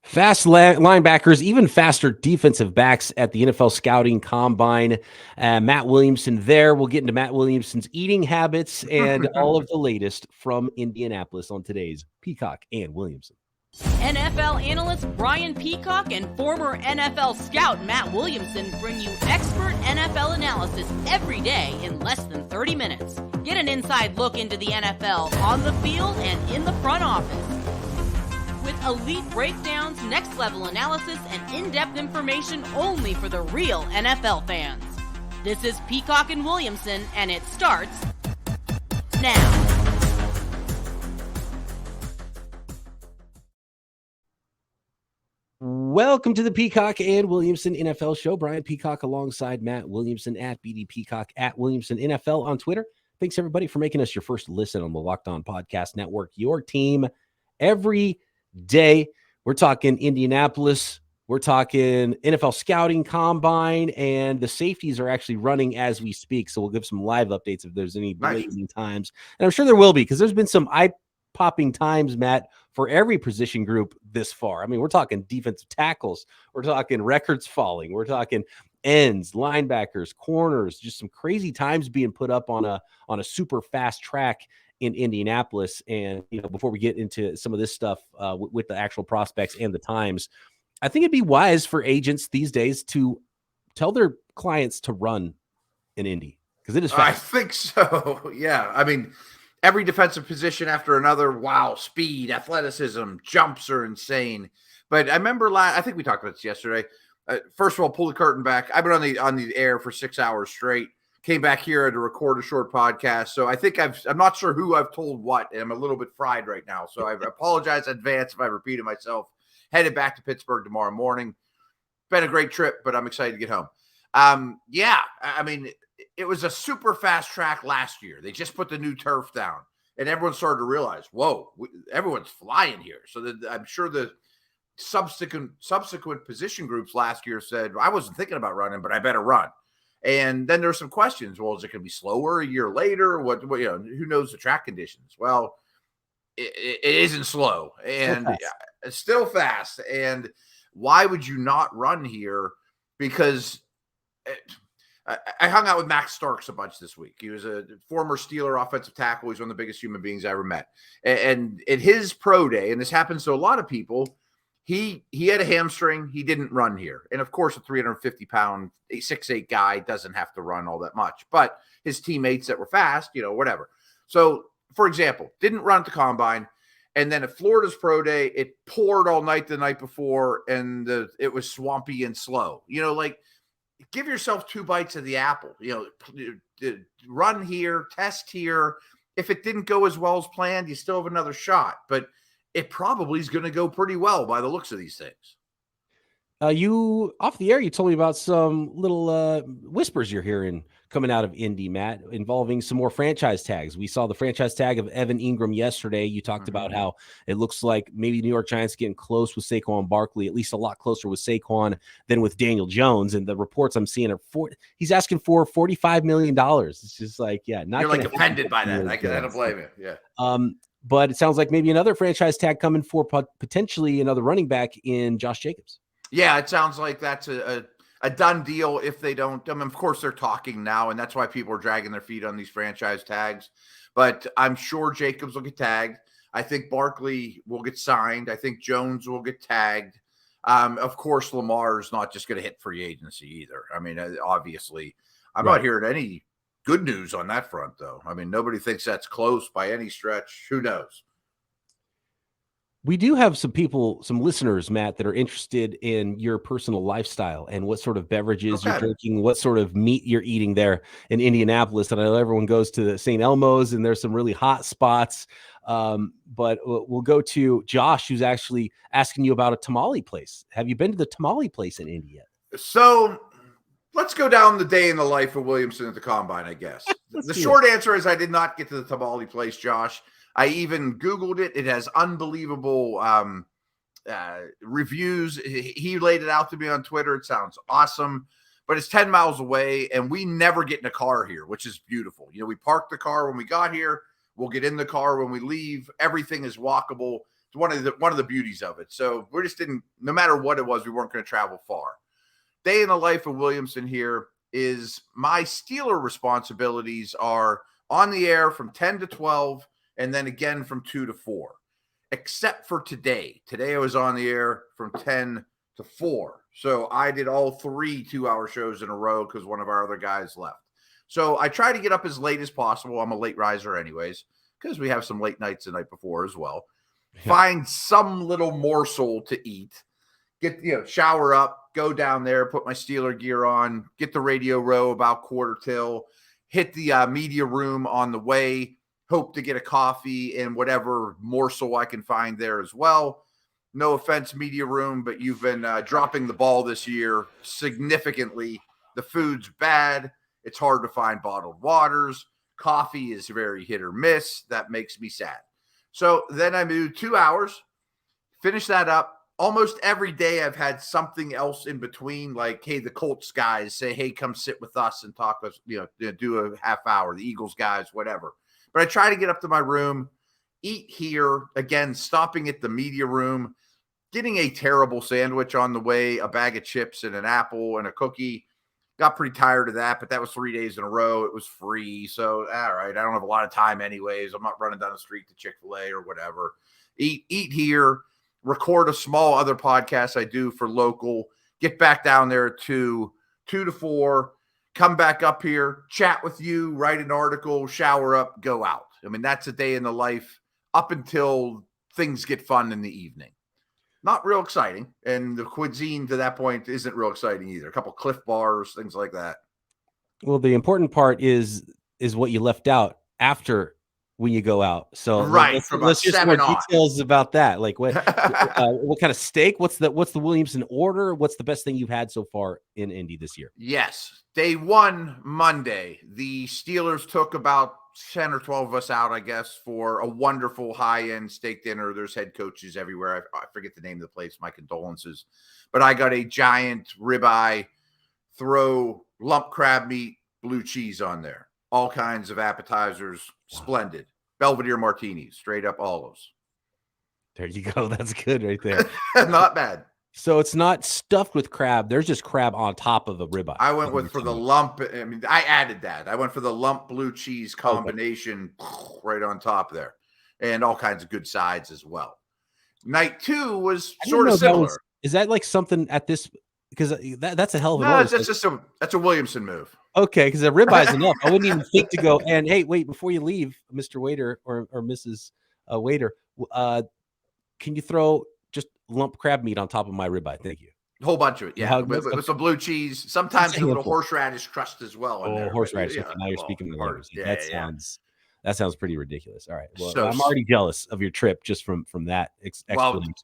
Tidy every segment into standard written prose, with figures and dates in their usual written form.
Fast linebackers, even faster defensive backs at the NFL Scouting Combine. Matt Williamson there. We'll get into Matt Williamson's eating habits and all of the latest from Indianapolis on today's Peacock and Williamson. NFL analyst Brian Peacock and former NFL scout Matt Williamson bring you expert NFL analysis every day in less than 30 minutes. Get an inside look into the NFL on the field and in the front office. With elite breakdowns, next-level analysis, and in-depth information only for the real NFL fans. This is Peacock and Williamson, and it starts now. Welcome to the Peacock and Williamson NFL Show. Brian Peacock alongside Matt Williamson at BD Peacock at Williamson NFL on Twitter. Thanks, everybody, for making us your first listen on the Locked On Podcast Network. Your team every day. We're talking Indianapolis. We're talking NFL Scouting Combine, and the safeties are actually running as we speak. So we'll give some live updates if there's any blazing times. And I'm sure there will be, because there's been some eye-popping times, Matt, for every position group this far. I mean, we're talking defensive tackles. We're talking records falling. We're talking ends, linebackers, corners, just some crazy times being put up on a super fast track in Indianapolis. And, before we get into some of this stuff with the actual prospects and the times, I think it'd be wise for agents these days to tell their clients to run in Indy, because it is fast. I think so. Yeah. I mean, every defensive position after another. Wow. Speed, athleticism, jumps are insane. But I remember I think we talked about this yesterday. First of all, pull the curtain back. I've been on the air for 6 hours straight. Came back here to record a short podcast. So I think I'm not sure who I've told what, and I'm a little bit fried right now. So I apologize in advance if I repeated myself. Headed back to Pittsburgh tomorrow morning. Been a great trip, but I'm excited to get home. I mean, it was a super fast track last year. They just put the new turf down, and everyone started to realize, whoa, everyone's flying here. So I'm sure the subsequent position groups last year said, I wasn't thinking about running, but I better run. And then there's some questions. Well, is it going to be slower a year later? What who knows the track conditions? Well, it isn't slow, and it's still fast. And why would you not run here? Because I hung out with Max Starks a bunch this week. He was a former Steeler offensive tackle. He's one of the biggest human beings I ever met. And at his pro day, and this happens to a lot of people, he had a hamstring. He didn't run here. And, of course, a 350-pound, 6'8" guy doesn't have to run all that much. But his teammates that were fast, whatever. So, for example, didn't run at the Combine. And then at Florida's pro day, it poured all night the night before, and it was swampy and slow. Give yourself 2 bites of the apple. Run here, test here. If it didn't go as well as planned, you still have another shot. But it probably is going to go pretty well by the looks of these things. You off the air, you told me about some little whispers you're hearing coming out of Indy, Matt, involving some more franchise tags. We saw the franchise tag of Evan Ingram yesterday. You talked about how it looks like maybe New York Giants getting close with Saquon Barkley, at least a lot closer with Saquon than with Daniel Jones. And the reports I'm seeing are he's asking for $45 million. It's just like, not. You're offended by that. I don't blame you. Yeah. But it sounds like maybe another franchise tag coming for potentially another running back in Josh Jacobs. Yeah, it sounds like that's a done deal if they don't. I mean, of course, they're talking now, and that's why people are dragging their feet on these franchise tags. But I'm sure Jacobs will get tagged. I think Barkley will get signed. I think Jones will get tagged. Of course, Lamar is not just going to hit free agency either. I mean, obviously, I'm not hearing any good news on that front, though. I mean, nobody thinks that's close by any stretch. Who knows? We do have some listeners, Matt, that are interested in your personal lifestyle and what sort of beverages you're drinking, what sort of meat you're eating there in Indianapolis. And I know everyone goes to the St. Elmo's, and there's some really hot spots. But we'll go to Josh, who's actually asking you about a tamale place. Have you been to the tamale place in Indy yet? So let's go down the day in the life of Williamson at the Combine, I guess. The short answer is I did not get to the tamale place, Josh. I even Googled it. It has unbelievable reviews. He laid it out to me on Twitter. It sounds awesome, but it's 10 miles away, and we never get in a car here, which is beautiful. We parked the car when we got here. We'll get in the car when we leave. Everything is walkable. It's one of the beauties of it. So we just didn't, no matter what it was, we weren't going to travel far. Day in the life of Williamson here is my Steeler responsibilities are on the air from 10 to 12 and then again from 2 to 4, except for today. Today I was on the air from 10 to 4. So I did all 3 2-hour shows in a row because one of our other guys left. So I try to get up as late as possible. I'm a late riser anyways, because we have some late nights the night before as well. Find some little morsel to eat, get, shower up, go down there, put my Steeler gear on, get the radio row about quarter till, hit the media room on the way, hope to get a coffee and whatever morsel I can find there as well. No offense, media room, but you've been dropping the ball this year significantly. The food's bad. It's hard to find bottled waters. Coffee is very hit or miss. That makes me sad. So then I moved 2 hours, finish that up. Almost every day I've had something else in between, like, hey, the Colts guys say, hey, come sit with us and talk with, do a half hour. The Eagles guys, whatever. But I try to get up to my room, eat here, again, stopping at the media room, getting a terrible sandwich on the way, a bag of chips and an apple and a cookie. Got pretty tired of that, but that was 3 days in a row. It was free. So, all right, I don't have a lot of time anyways. I'm not running down the street to Chick-fil-A or whatever. Eat here, record a small other podcast I do for local, get back down there to 2 to 4, come back up here, chat with you, write an article, shower up, go out. I mean, that's a day in the life up until things get fun in the evening. Not real exciting. And the cuisine to that point isn't real exciting either. A couple Cliff Bars, things like that. Well, the important part is what you left out after when you go out. So right, let's just more details about that. Like what kind of steak? What's the Williamson order? What's the best thing you've had so far in Indy this year? Yes. Day 1, Monday, the Steelers took about 10 or 12 of us out, I guess, for a wonderful high-end steak dinner. There's head coaches everywhere. I forget the name of the place. My condolences. But I got a giant ribeye, throw lump crab meat, blue cheese on there. All kinds of appetizers. Wow. Splendid. Belvedere martinis, straight up olives. There you go. That's good right there. Not bad. So it's not stuffed with crab. There's just crab on top of the ribeye. I went for the lump. I mean, I added that. I went for the lump blue cheese combination right on top there, and all kinds of good sides as well. Night 2 was sort of similar. Is that like something at this? Because that's a hell of an order. That's a Williamson move. Okay, because the ribeye is enough. I wouldn't even think to go and hey, wait, before you leave, Mr. Waiter or Mrs. Waiter, can you throw just lump crab meat on top of my ribeye? Thank you. A whole bunch of it, yeah. With some blue cheese, sometimes a little horseradish crust as well. Horseradish. Yeah, okay, now you're speaking the language. Yeah, that sounds pretty ridiculous. All right. Well, so, I'm already jealous of your trip just from that explanation.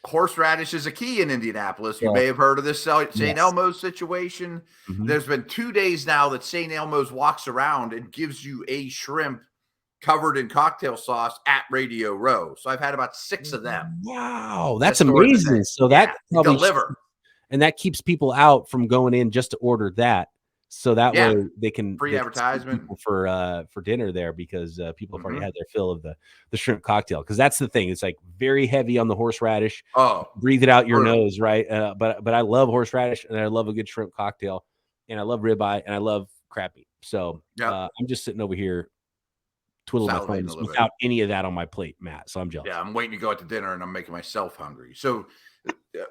Horseradish is a key in Indianapolis. You may have heard of this St. Elmo's situation. Mm-hmm. There's been 2 days now that St. Elmo's walks around and gives you a shrimp covered in cocktail sauce at Radio Row. So I've had about 6 of them. Wow, that's amazing. So that probably deliver. And that keeps people out from going in just to order that. So that way they can free advertisement for dinner there because people have already had their fill of the shrimp cocktail. Because that's the thing; it's like very heavy on the horseradish. Oh, breathe it out your nose, right? But I love horseradish and I love a good shrimp cocktail, and I love ribeye and I love crab meat. So I'm just sitting over here twiddling my thumbs without any of that on my plate, Matt. So I'm jealous. Yeah, I'm waiting to go out to dinner and I'm making myself hungry. So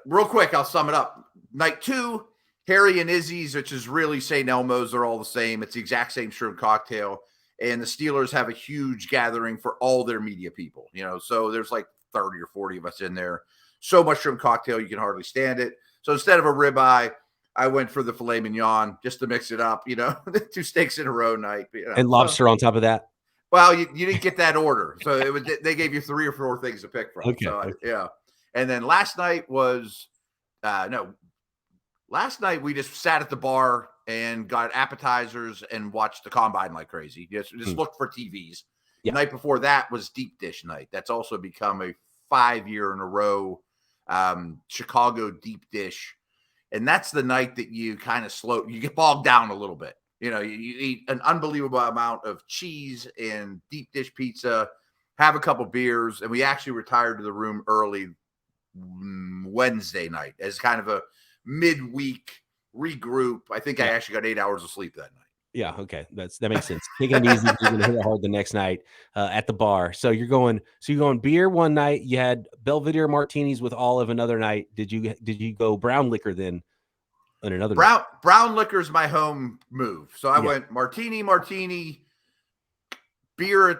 real quick, I'll sum it up. Night 2. Harry and Izzy's, which is really St. Elmo's, they're all the same. It's the exact same shrimp cocktail. And the Steelers have a huge gathering for all their media people, so there's like 30 or 40 of us in there. So much shrimp cocktail, you can hardly stand it. So instead of a ribeye, I went for the filet mignon just to mix it up, 2 steaks in a row night. And lobster on top of that? Well, you didn't get that order. So they gave you 3 or 4 things to pick from. Okay. So, yeah. And then last night was Last night, we just sat at the bar and got appetizers and watched the combine like crazy. Just looked for TVs. The night before that was deep dish night. That's also become a 5-year in a row Chicago deep dish. And that's the night that you kind of you get bogged down a little bit. You eat an unbelievable amount of cheese and deep dish pizza. have a couple beers, and we actually retired to the room early Wednesday night as kind of a midweek regroup. I think I actually got 8 hours of sleep that night. Yeah, okay, that makes sense. Taking it easy, you're gonna hit it hard the next night at the bar. So you're going beer one night. You had Belvedere martinis with olive another night. Did you go brown liquor then? On another brown liquor is my home move. So I went martini, beer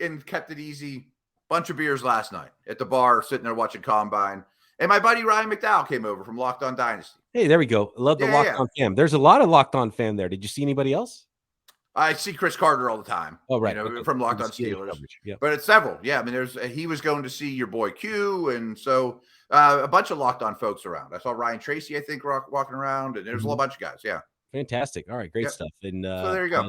and kept it easy. Bunch of beers last night at the bar, sitting there watching Combine. And my buddy Ryan McDowell came over from Locked On Dynasty. Hey, there we go. I love the Locked On fam. There's a lot of Locked On fam there. Did you see anybody else? I see Chris Carter all the time. Oh, right. From Locked On Steelers. Yeah. But it's several. Yeah. I mean, he was going to see your boy Q. And so a bunch of Locked On folks around. I saw Ryan Tracy, I think, walking around. And there's a whole bunch of guys. Yeah. Fantastic. All right. Great stuff. And so there you go.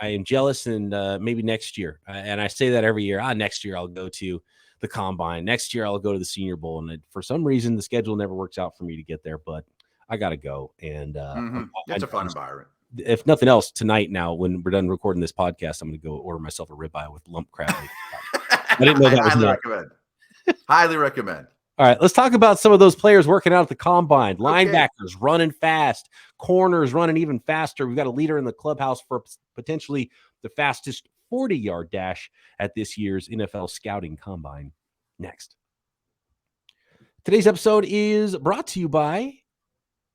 I am jealous. And maybe next year. And I say that every year. Next year I'll go to the Combine. Next year I'll go to the Senior Bowl. And for some reason, the schedule never works out for me to get there. But I got to go. And it's a fun environment. If nothing else, tonight now, when we're done recording this podcast, I'm going to go order myself a ribeye with lump crab. I didn't know that was highly recommend. All right, let's talk about some of those players working out at the Combine. Linebackers running fast, corners running even faster. We've got a leader in the clubhouse for potentially the fastest 40-yard dash at this year's NFL Scouting Combine. Next. Today's episode is brought to you by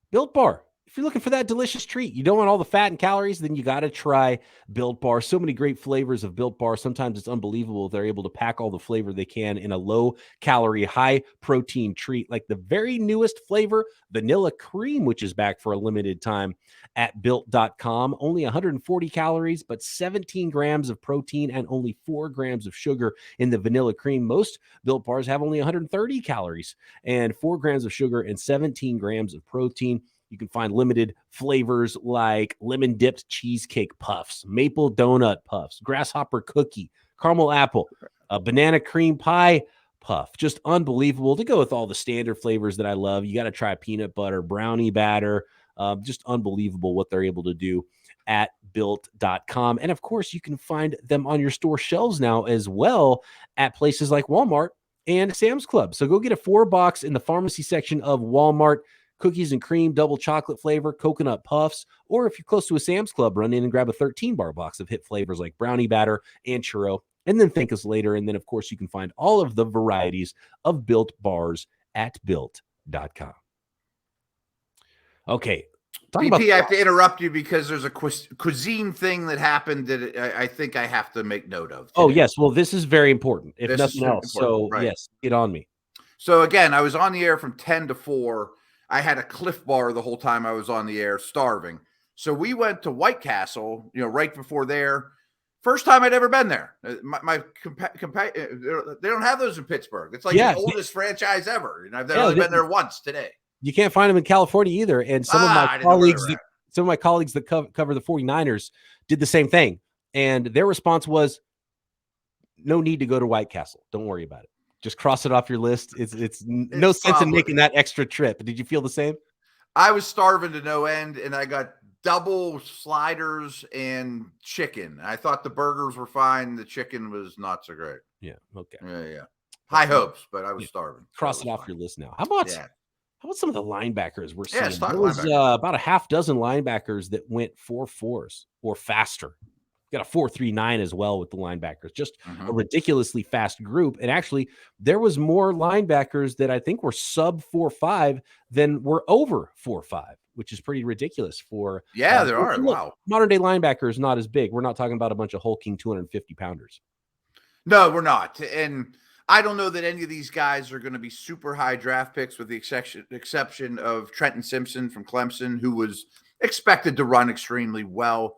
Built Bar. If you're looking for that delicious treat, you don't want all the fat and calories, then you got to try Built Bar. So many great flavors of Built Bar. Sometimes it's unbelievable. They're able to pack all the flavor they can in a low-calorie, high-protein treat, like the very newest flavor, Vanilla Cream, which is back for a limited time at Built.com. Only 140 calories, but 17 grams of protein and only 4 grams of sugar in the Vanilla Cream. Most Built Bars have only 130 calories and 4 grams of sugar and 17 grams of protein. You can find limited flavors like lemon-dipped cheesecake puffs, maple donut puffs, grasshopper cookie, caramel apple, a banana cream pie puff. Just unbelievable. To go with all the standard flavors that I love, you got to try peanut butter, brownie batter. Just unbelievable what they're able to do at Built.com. And, of course, you can find them on your store shelves now as well at places like Walmart and Sam's Club. So go get a 4-box in the pharmacy section of Walmart. Cookies and cream, double chocolate flavor, coconut puffs, or if you're close to a Sam's Club, run in and grab a 13-bar box of hit flavors like brownie batter and churro, and then thank us later. And then, of course, you can find all of the varieties of Built Bars at Built.com. Okay. BP, I have to interrupt you because there's a cuisine thing that happened that I think I have to make note of today. Oh, yes. Well, this is very important, if nothing else. So, yes, get on me. So, again, I was on the air from 10 to 4. I had a Cliff Bar the whole time I was on the air, starving. So we went to White Castle, right before there. First time I'd ever been there. They don't have those in Pittsburgh. It's like the oldest franchise ever. And I've only been there once today. You can't find them in California either. And some of my colleagues that cover the 49ers did the same thing. And their response was, no need to go to White Castle. Don't worry about it. Just cross it off your list. It's no sense in making that extra trip. Did you feel the same? I was starving to no end, and I got double sliders and chicken. I thought the burgers were fine. The chicken was not so great. Yeah. Okay. Yeah. High hopes, but I was starving. Cross it off your list now. How about some of the linebackers we're seeing? There was about a half dozen linebackers that went 4.4s or faster. Got a 4.39 as well with the linebackers. Just a ridiculously fast group. And actually, there was more linebackers that I think were sub 4.5 than were over 4.5, which is pretty ridiculous for. Yeah, there are. Wow. Modern day linebackers not as big. We're not talking about a bunch of hulking 250 pounders. No, we're not. And I don't know that any of these guys are going to be super high draft picks, with the exception of Trenton Simpson from Clemson, who was expected to run extremely well.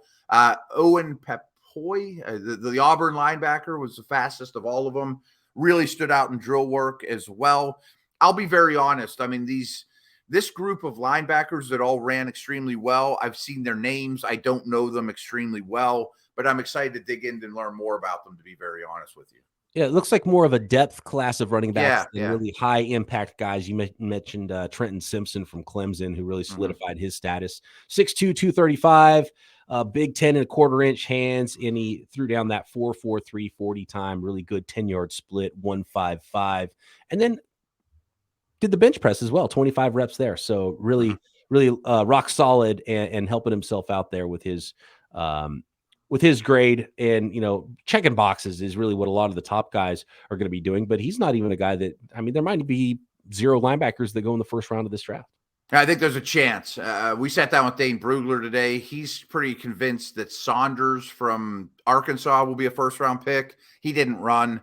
Owen Pepoy, the Auburn linebacker, was the fastest of all of them. Really stood out in drill work as well. I'll be very honest. I mean, this group of linebackers that all ran extremely well, I've seen their names. I don't know them extremely well, but I'm excited to dig in and learn more about them, to be very honest with you. Yeah, it looks like more of a depth class of running backs Yeah, than yeah. really high impact guys. You mentioned Trenton Simpson from Clemson, who really Mhm. solidified his status. 6'2", 235, big 10.25-inch hands, and he threw down that 4.43 40 time, really good 10-yard split, 1.55. And then did the bench press as well, 25 reps there. So Mhm. really rock solid and helping himself out there with his grade. And, checking boxes is really what a lot of the top guys are going to be doing. But he's not even a guy that, I mean, there might be 0 linebackers that go in the first round of this draft. I think there's a chance. We sat down with Dane Brugler today. He's pretty convinced that Saunders from Arkansas will be a first-round pick. He didn't run.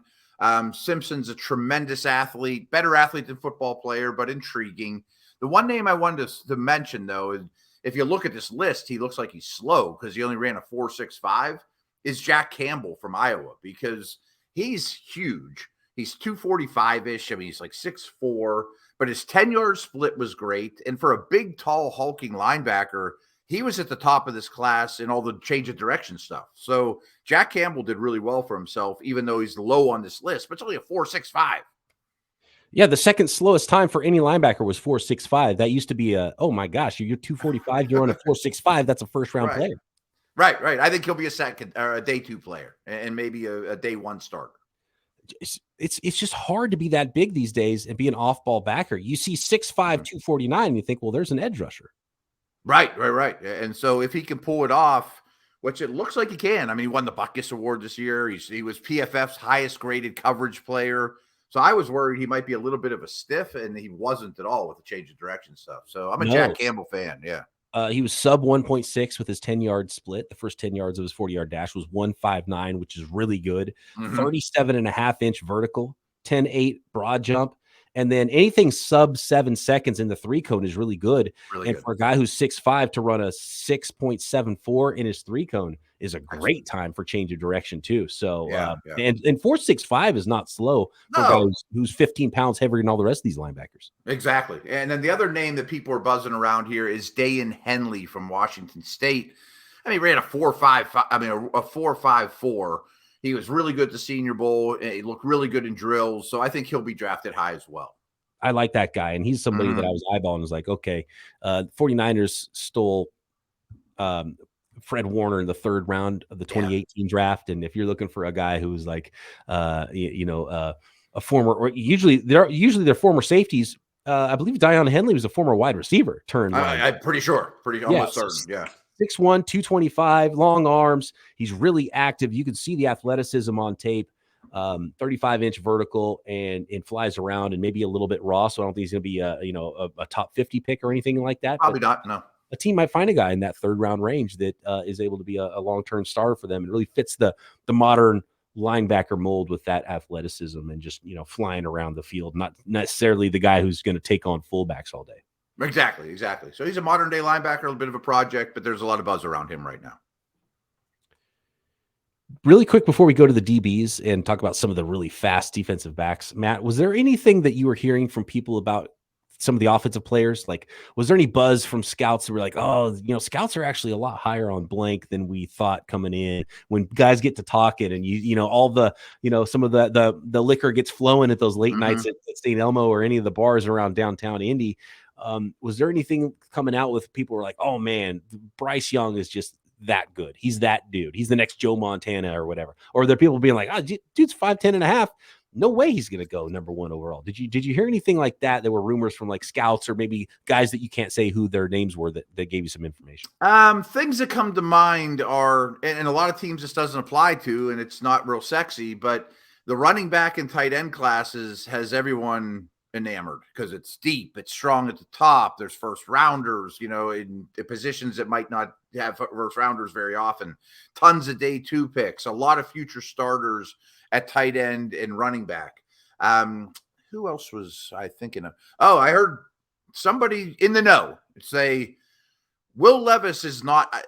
Simpson's a tremendous athlete, better athlete than football player, but intriguing. The one name I wanted to mention, though, is if you look at this list, he looks like he's slow because he only ran a 4.65, is Jack Campbell from Iowa, because he's huge. He's 245-ish. I mean, he's like 6'4", but his 10-yard split was great. And for a big, tall, hulking linebacker, he was at the top of this class in all the change of direction stuff. So Jack Campbell did really well for himself, even though he's low on this list, but it's only a 4.65. Yeah, the second slowest time for any linebacker was 4.65. That used to be oh my gosh, you're 245, you're on a 4.65. That's a first round Right. player. Right. I think he'll be a second or a day 2 player and maybe a day 1 starter. It's just hard to be that big these days and be an off-ball backer. You see 6'5", 249, and you think, well, there's an edge rusher. Right. And so if he can pull it off, which it looks like he can. I mean, he won the Butkus Award this year. He was PFF's highest graded coverage player. So I was worried he might be a little bit of a stiff, and he wasn't at all with the change of direction stuff. So I'm a Jack Campbell fan. Yeah. He was sub 1.6 with his 10-yard split. The first 10 yards of his 40-yard dash was 1.59, which is really good. 37.5-inch vertical, 10.8 broad jump. And then anything sub 7 seconds in the 3 cone is really good. Really good. For a guy who's 6'5" to run a 6.74 in his 3 cone is a great time for change of direction too. So, and 4.65 is not slow for a guy who's 15 pounds heavier than all the rest of these linebackers. Exactly. And then the other name that people are buzzing around here is Dayan Henley from Washington State. I mean, he ran a 4.55. I mean, a 4.54. He was really good at the Senior Bowl. He looked really good in drills. So I think he'll be drafted high as well. I like that guy. And he's somebody that I was eyeballing and was like, okay, 49ers stole Fred Warner in the 3rd round of the 2018 draft. And if you're looking for a guy who's like, a former, or usually they're former safeties. I believe Dayan Henley was a former wide receiver turned. I'm pretty sure. Almost certain. Yeah. 6'1", 225, long arms. He's really active. You can see the athleticism on tape. 35-inch vertical and flies around and maybe a little bit raw. So I don't think he's going to be a top 50 pick or anything like that. Probably not. No. A team might find a guy in that 3rd round range that is able to be a long-term starter for them. It really fits the modern linebacker mold with that athleticism and just, flying around the field, not necessarily the guy who's going to take on fullbacks all day. Exactly. So he's a modern day linebacker, a bit of a project, but there's a lot of buzz around him right now. Really quick before we go to the DBs and talk about some of the really fast defensive backs, Matt, was there anything that you were hearing from people about some of the offensive players? Like, was there any buzz from scouts who were like, oh, scouts are actually a lot higher on blank than we thought coming in? When guys get to talking and all the, some of the liquor gets flowing at those late nights at St. Elmo or any of the bars around downtown Indy. Was there anything coming out with people who were like, oh man, Bryce Young is just that good. He's that dude. He's the next Joe Montana or whatever. Or there are people being like, oh, dude's 5'10" and a half. No way he's going to go number 1 overall. Did you hear anything like that? There were rumors from like scouts or maybe guys that you can't say who their names were that gave you some information. Things that come to mind are, and a lot of teams this doesn't apply to, and it's not real sexy, but the running back and tight end classes has everyone enamored because it's deep, it's strong at the top. There's first rounders, in the positions that might not have first rounders very often. Tons of day 2 picks, a lot of future starters at tight end and running back. Who else was I thinking of? Oh, I heard somebody in the know say Will Levis is not.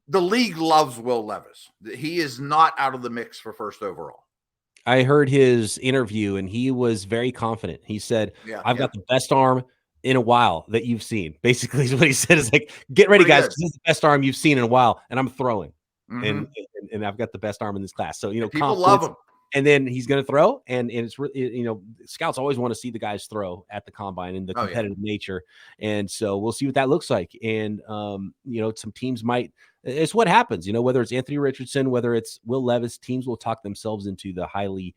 The league loves Will Levis. He is not out of the mix for first overall. I heard his interview and he was very confident. He said, I've got the best arm in a while that you've seen. Basically is what he said. Is like, get ready, guys. This is the best arm you've seen in a while. And I'm throwing and I've got the best arm in this class. So, people love him. and then he's going to throw. And it's scouts always want to see the guys throw at the combine and the competitive nature. And so we'll see what that looks like. And, some teams might, it's what happens, whether it's Anthony Richardson, whether it's Will Levis, teams will talk themselves into the highly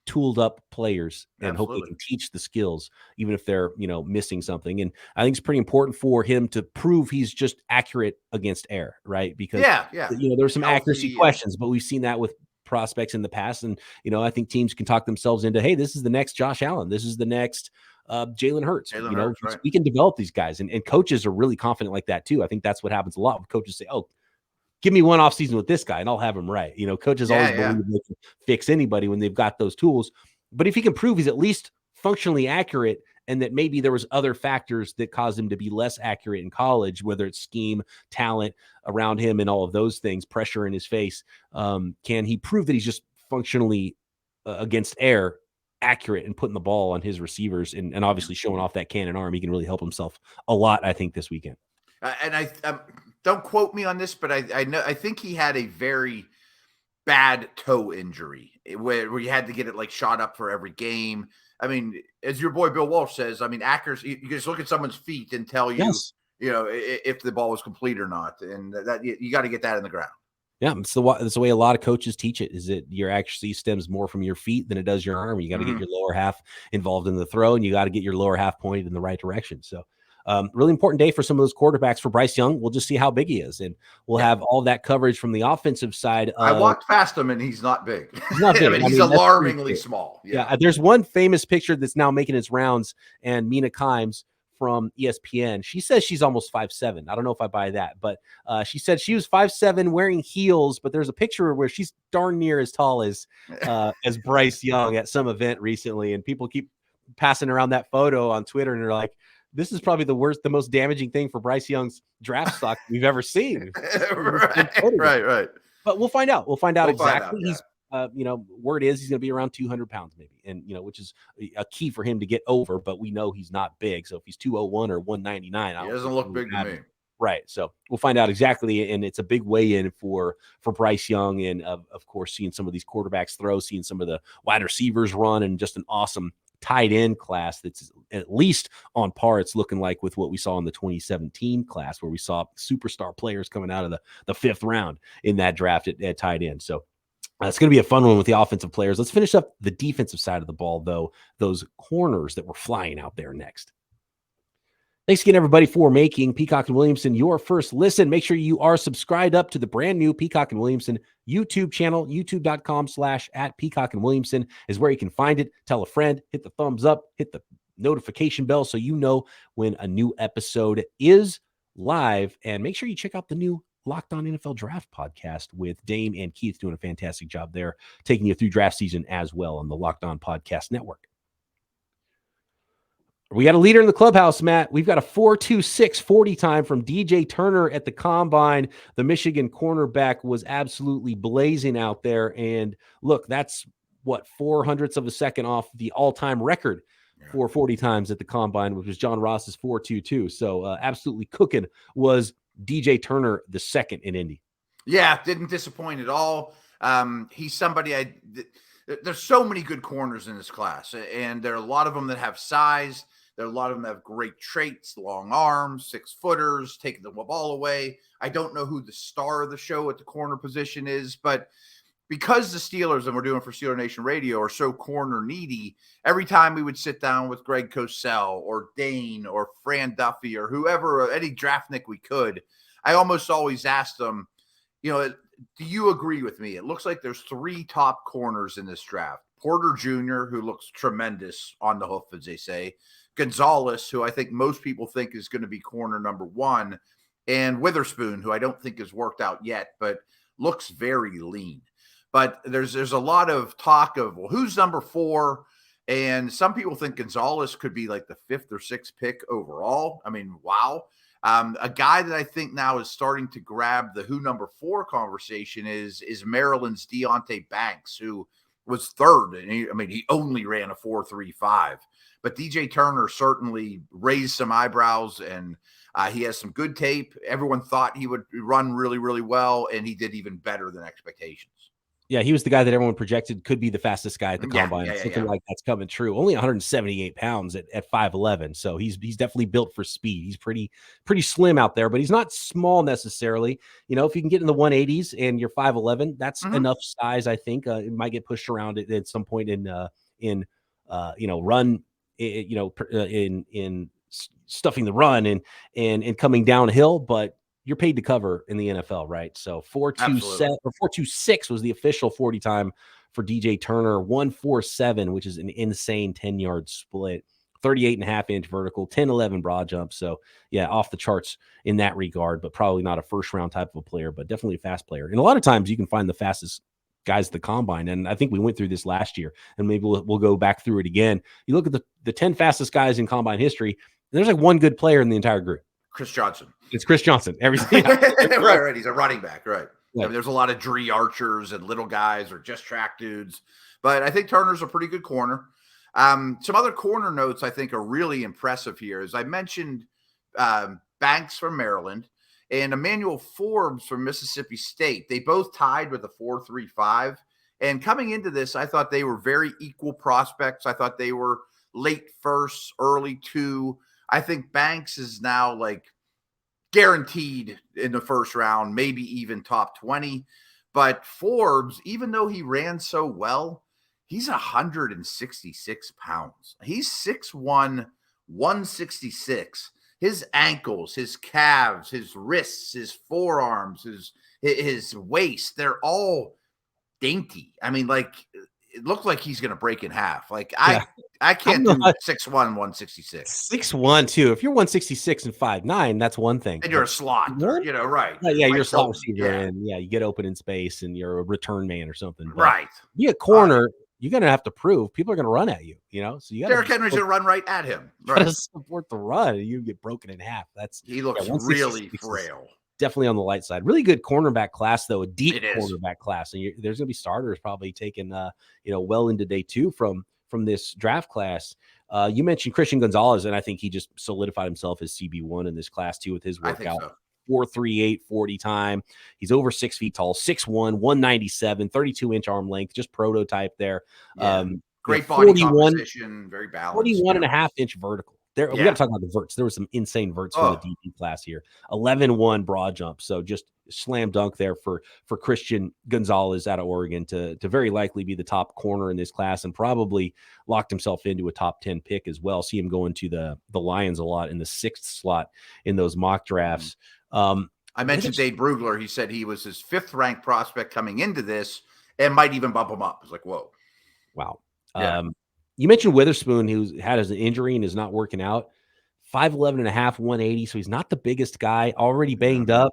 tooled up players and hope they can teach the skills, even if they're, missing something. And I think it's pretty important for him to prove he's just accurate against air, right? Because, there's some accuracy questions, but we've seen that with prospects in the past. And, I think teams can talk themselves into, hey, this is the next Josh Allen. This is the next Jalen Hurts. Right. We can develop these guys. And coaches are really confident like that too. I think that's what happens a lot when coaches say, oh, give me one off season with this guy and I'll have him right. Coaches always believe they can fix anybody when they've got those tools. But if he can prove he's at least functionally accurate and that maybe there was other factors that caused him to be less accurate in college, whether it's scheme, talent around him and all of those things, pressure in his face, can he prove that he's just functionally against air accurate and putting the ball on his receivers and obviously showing off that cannon arm? He can really help himself a lot, I think, this weekend. And I don't quote me on this, but I think he had a very bad toe injury where you had to get it like shot up for every game. I mean, as your boy Bill Walsh says, I mean, accuracy, you can just look at someone's feet and tell you, if the ball was complete or not. And that you got to get that in the ground. Yeah, it's the way a lot of coaches teach it, is that your accuracy stems more from your feet than it does your arm. You got to get your lower half involved in the throw, and you got to get your lower half pointed in the right direction. So really important day for some of those quarterbacks. For Bryce Young, we'll just see how big he is, and we'll have all that coverage from the offensive side. I walked past him, and he's not big. He's not big. He's alarmingly small. Yeah, there's one famous picture that's now making its rounds, and Mina Kimes from ESPN, she says she's almost 5'7". I don't know if I buy that, but she said she was 5'7", wearing heels. But there's a picture where she's darn near as tall as Bryce Young at some event recently, and people keep passing around that photo on Twitter, and they're like, this is probably the most damaging thing for Bryce Young's draft stock we've ever seen. Right. But we'll find out. We'll find out exactly. He's, word is he's going to be around 200 pounds maybe. And, which is a key for him to get over, but we know he's not big. So if he's 201 or 199, he doesn't look big to me. Right. So we'll find out exactly. And it's a big weigh-in for Bryce Young. And of course, seeing some of these quarterbacks throw, seeing some of the wide receivers run, and just an awesome tight end class that's at least on par, it's looking like, with what we saw in the 2017 class, where we saw superstar players coming out of the fifth round in that draft at tight end. So it's going to be a fun one with the offensive players. Let's finish up the defensive side of the ball, though, those corners that were flying out there next. Thanks again, everybody, for making Peacock and Williamson your first listen. Make sure you are subscribed up to the brand new Peacock and Williamson YouTube channel. YouTube.com/@Peacock and Williamson is where you can find it. Tell a friend, hit the thumbs up, hit the notification bell so you know when a new episode is live. And make sure you check out the new Locked On NFL Draft podcast with Dame and Keith, doing a fantastic job there, taking you through draft season as well on the Locked On Podcast Network. We got a leader in the clubhouse, Matt. We've got a 4.26 40 time from DJ Turner at the combine. The Michigan cornerback was absolutely blazing out there. And look, that's 0.04 of a second off the all-time record for 40 times at the combine, which was John Ross's 4.22. So absolutely cooking was DJ Turner the second in Indy. Yeah, didn't disappoint at all. He's somebody there's so many good corners in this class, and there are a lot of them that have size. There are a lot of them that have great traits, long arms, 6-footers, taking the ball away. I don't know who the star of the show at the corner position is, but because the Steelers, and we're doing for Steeler Nation Radio, are so corner needy, every time we would sit down with Greg Cosell or Dane or Fran Duffy or whoever, any draftnik we could, I almost always asked them, do you agree with me? It looks like there's 3 top corners in this draft. Porter Jr., who looks tremendous on the hoof, as they say. Gonzalez, who I think most people think is going to be corner number 1. And Witherspoon, who I don't think has worked out yet, but looks very lean. But there's a lot of talk of, well, who's number 4? And some people think Gonzalez could be like the 5th or 6th pick overall. I mean, wow. A guy that I think now is starting to grab the who number 4 conversation is Maryland's Deonte Banks, who was 3rd. And he only ran a 4.35. But DJ Turner certainly raised some eyebrows, and he has some good tape. Everyone thought he would run really, really well, and he did even better than expectations. Yeah, he was the guy that everyone projected could be the fastest guy at the combine. Something like that's coming true. Only 178 pounds at 5'11". So he's definitely built for speed. He's pretty slim out there, but he's not small necessarily. You know, if you can get in the 180s and you're 5'11", that's enough size, I think. It might get pushed around at some point in run, in stuffing the run and coming downhill, but you're paid to cover in the NFL, right? So 4.27 or 4.26 was the official 40 time for DJ Turner. 1.47, which is an insane 10-yard split. 38.5-inch vertical, 10-11 broad jump. So yeah, off the charts in that regard, but probably not a first round type of a player, but definitely a fast player. And a lot of times you can find the fastest guys at the combine. And I think we went through this last year, and maybe we'll go back through it again. You look at the 10 fastest guys in combine history, and there's like one good player in the entire group. Chris Johnson. It's Chris Johnson. Right. He's a running back, right? Yeah. I mean, there's a lot of Dree Archers and little guys or just track dudes, but I think Turner's a pretty good corner. Some other corner notes I think are really impressive here. As I mentioned, Banks from Maryland and Emmanuel Forbes from Mississippi State. They both tied with a 4.35. And coming into this, I thought they were very equal prospects. I thought they were late first, early two. I think Banks is now like guaranteed in the first round, maybe even top 20. But Forbes, even though he ran so well, he's 166 pounds. He's 6'1", 166. His ankles, his calves, his wrists, his forearms, his waist, they're all dainty. I mean, like, it looked like he's going to break in half. Like, I can't do 6'1", 166. 6'1", too. If you're 166 and 5'9", that's one thing. And you're a slot, right? Yeah, you're a slot receiver, and you get open in space, and you're a return man or something. But right. Be a corner. You're going to have to prove people are going to run at you, So you got Derrick Henry's going to run right at him. Right. To support the run. You get broken in half. He looks really frail. Definitely on the light side. Really good cornerback class, though. A deep cornerback class, and there's going to be starters probably taking, well into day two from this draft class. You mentioned Christian Gonzalez, and I think he just solidified himself as CB1 in this class too with his workout. 4.38 40 time. He's over 6 feet tall, 6'1", 197, 32-inch arm length, just prototype there. Yeah. Great body composition, very balanced. 41.5-inch vertical. We got to talk about the verts. There were some insane verts from the DB class here. 11-1 broad jump. So just slam dunk there for Christian Gonzalez out of Oregon to very likely be the top corner in this class, and probably locked himself into a top 10 pick as well. See him going to the Lions a lot in the 6th slot in those mock drafts. I mentioned Dave Brugler. He said he was his 5th ranked prospect coming into this and might even bump him up. It's like, whoa. Wow. Yeah. You mentioned Witherspoon, who had an injury and is not working out. 5'11.5", 180. So he's not the biggest guy, already banged up.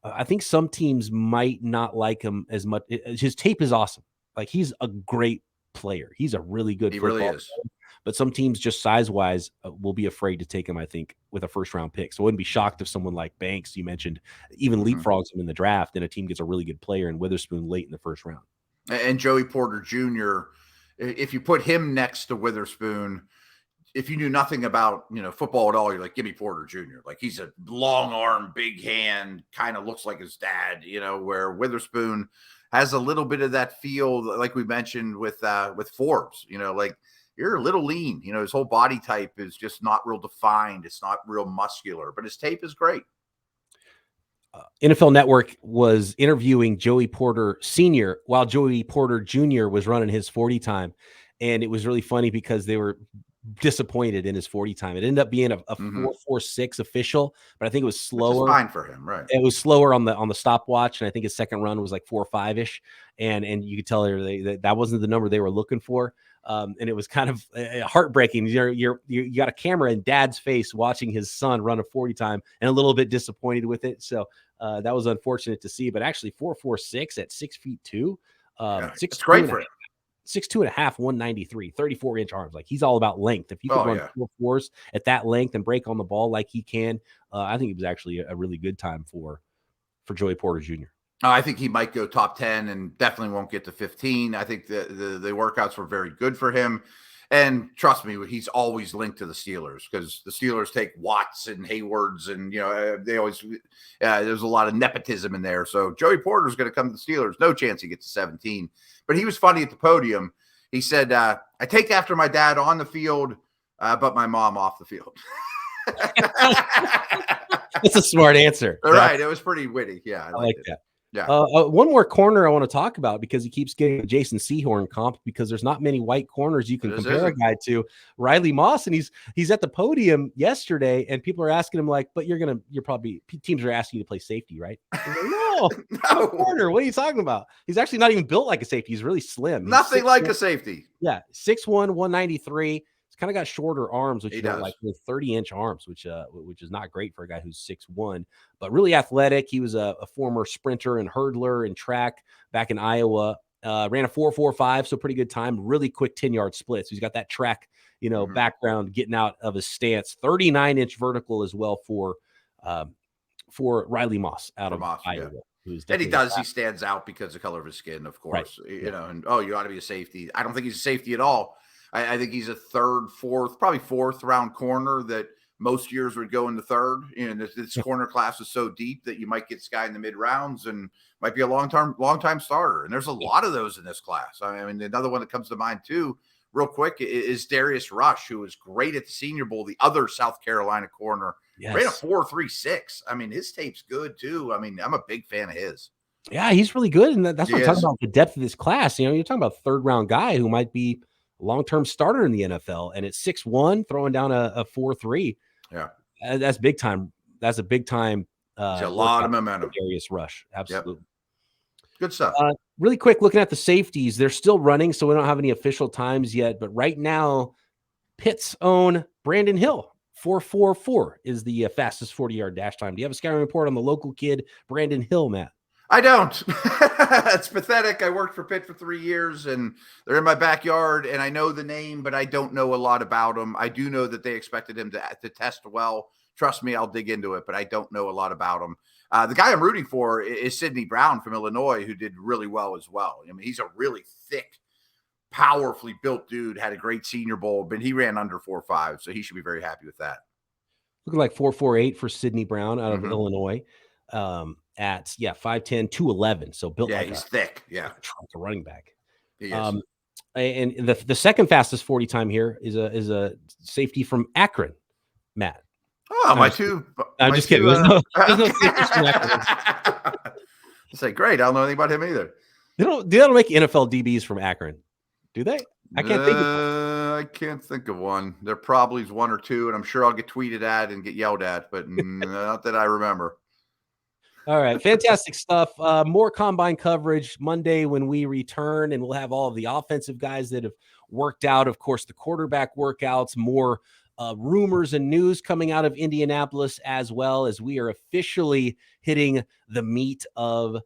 I think some teams might not like him as much. His tape is awesome. Like, he's a great player. He's a really good football really is. player. But some teams, just size-wise, will be afraid to take him, I think, with a first-round pick. So I wouldn't be shocked if someone like Banks, you mentioned, even leapfrogs him in the draft, and a team gets a really good player in Witherspoon late in the first round. And Joey Porter Jr., if you put him next to Witherspoon, if you knew nothing about, football at all, you're like, give me Porter Jr. Like, he's a long arm, big hand, kind of looks like his dad, where Witherspoon has a little bit of that feel, like we mentioned with Forbes, like, you're a little lean, his whole body type is just not real defined. It's not real muscular, but his tape is great. NFL Network was interviewing Joey Porter Sr. while Joey Porter Jr. was running his 40 time. And it was really funny because they were disappointed in his 40 time. It ended up being a 4.46 official, but I think it was slower. Which is fine for him, right? It was slower on the stopwatch, and I think his second run was like 4.5-ish, and you could tell that wasn't the number they were looking for. And it was kind of heartbreaking. You got a camera in dad's face watching his son run a 40 time and a little bit disappointed with it. So that was unfortunate to see, but actually 4.46 at 6'2". It's great for him. 6'2.5", 193, 34-inch arms. Like, he's all about length. If you could run 4.4s at that length and break on the ball like he can, I think it was actually a really good time for Joey Porter Jr. I think he might go top 10 and definitely won't get to 15. I think the workouts were very good for him. And trust me, he's always linked to the Steelers because the Steelers take Watts and Haywards, and they always there's a lot of nepotism in there. So Joey Porter's going to come to the Steelers. No chance he gets to 17. But he was funny at the podium. He said, "I take after my dad on the field, but my mom off the field." That's a smart answer. All right, it was pretty witty. Yeah, I like that. Yeah. One more corner I want to talk about because he keeps getting the Jason Sehorn comp because there's not many white corners you can compare a guy to. Riley Moss, and he's at the podium yesterday, and people are asking him like, "But teams are asking you to play safety, right?" Like, no, I'm a corner. What are you talking about? He's actually not even built like a safety. He's really slim. Nothing like a safety. Yeah, 6'1", 193. Kind of got shorter arms, which like with 30-inch arms, which is not great for a guy who's 6'1", but really athletic. He was a former sprinter and hurdler in track back in Iowa. Ran a 4.45, so pretty good time. Really quick 10-yard splits. So he's got that track, background, getting out of his stance. 39-inch vertical as well for Riley Moss out of Iowa. Yeah. And he stands out because of the color of his skin, of course. Right. And you ought to be a safety. I don't think he's a safety at all. I think he's a probably fourth round corner that most years would go in the third. This corner class is so deep that you might get this guy in the mid rounds and might be a long time starter. And there's a lot of those in this class. I mean, another one that comes to mind too, real quick, is Darius Rush, who was great at the Senior Bowl, the other South Carolina corner. Yes. Ran a 4.36. I mean, his tape's good too. I mean, I'm a big fan of his. Yeah, he's really good. And that's what I'm talking about, the depth of this class. You're talking about a third round guy who might be long-term starter in the NFL, and at 6'1", throwing down a 4.3. Yeah, that's big time. That's a big time. A lot of momentum. Darius Rush, absolutely. Yep. Good stuff. Really quick, looking at the safeties, they're still running, so we don't have any official times yet. But right now, Pitt's own Brandon Hill, 4.44 is the fastest 40-yard dash time. Do you have a scouting report on the local kid, Brandon Hill, Matt? I don't. It's pathetic. I worked for Pitt for 3 years, and they're in my backyard, and I know the name, but I don't know a lot about him. I do know that they expected him to test well. Trust me, I'll dig into it, but I don't know a lot about him. The guy I'm rooting for is Sidney Brown from Illinois, who did really well as well. I mean, he's a really thick, powerfully built dude, had a great Senior Bowl, but he ran under 4.5, so he should be very happy with that. Looking like 4.48 for Sidney Brown out of Illinois. At 5'10", 211. So built like he's thick. Yeah, a running back. He is. And the second fastest 40 time here is a safety from Akron, Matt. Oh, I'm just kidding. There's no safeties from Akron. I say, great. I don't know anything about him either. They don't make NFL DBs from Akron, do they? I can't think of one. I can't think of one. There probably is one or two, and I'm sure I'll get tweeted at and get yelled at, but not that I remember. All right. Fantastic stuff. More combine coverage Monday when we return, and we'll have all of the offensive guys that have worked out. Of course, the quarterback workouts, more rumors and news coming out of Indianapolis, as well as we are officially hitting the meat of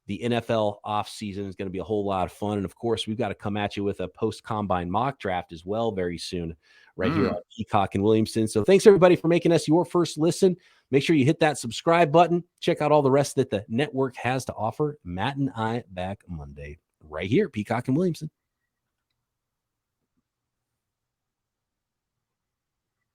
the NFL offseason. Is going to be a whole lot of fun. And of course, we've got to come at you with a post-combine mock draft as well very soon, right here on Peacock and Williamson. So thanks everybody for making us your first listen. Make sure you hit that subscribe button. Check out all the rest that the network has to offer. Matt and I back Monday right here, Peacock and Williamson.